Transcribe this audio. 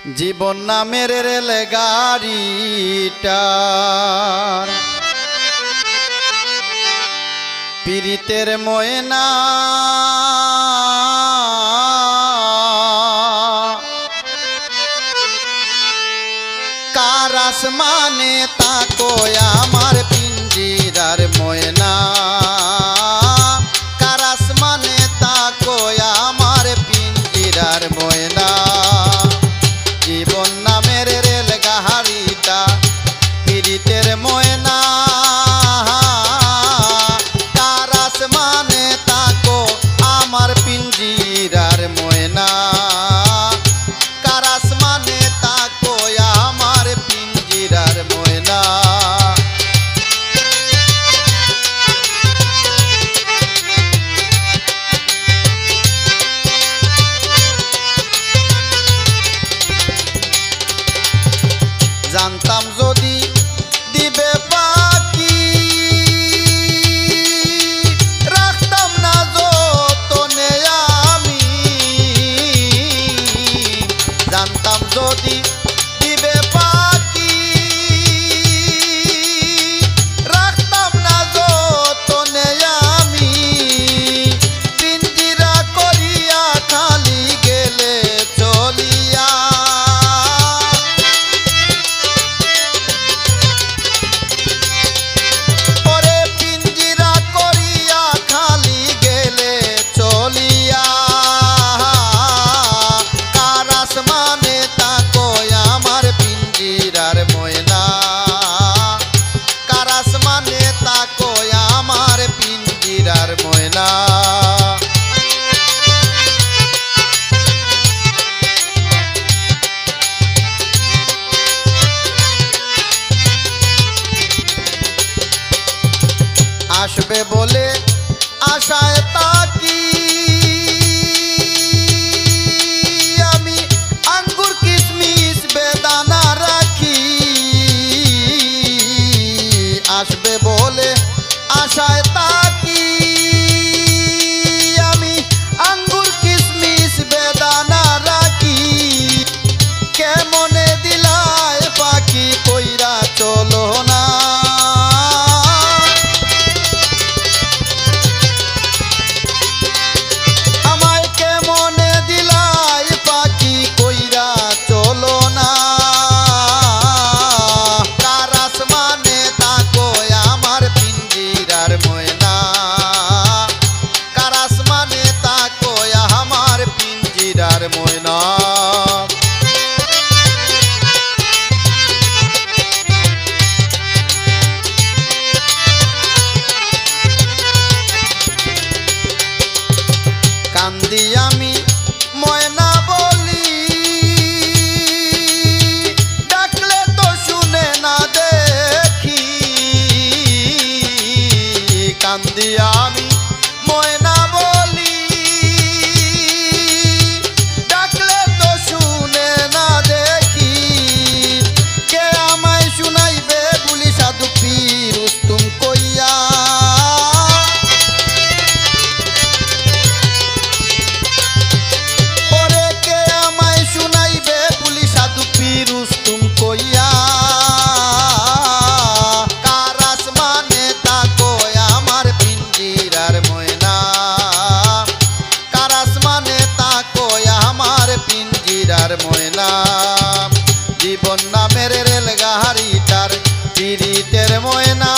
জীবন নামের রেলগাড়িটার পীড়িতের ময়না কার আসমানে তাকো আমার পিঞ্জিরার ময়না কার আসমানে তাকো আমার পিঞ্জিরার ময়না জীবন নামের রেলগাড়িটা পীড়িতের ময়না কার আসমানে তাকো আমার পিঞ্জিরার ময়না কার আসমানে তাকো আমার পিঞ্জিরার ময়না জানতাম যদি দিবে পাখি রাখতাম না যতনে আমি জানতাম যদি দিবে পাখি রাখতাম না যতনে আমি পিঞ্জিরা করিয়া খালি গেলে চলিয়া আসবে বলে আশায় তাকি আমি আঙ্গুর কিশমিশ বেদানা রাখি আসবে বলে আশায় তাকি আমি আঙ্গুর কিশমিশ বেদানা রাখি কেমনে দিলায় পাখি কইরা চলো না ময়না কান্দি আমি ময়না বলি ডাকলে তো শুনে না দেখি কান্দি আমি ময়না বলি ময়না জীবন নামের রেলগাড়িটার পীড়িতের ময়না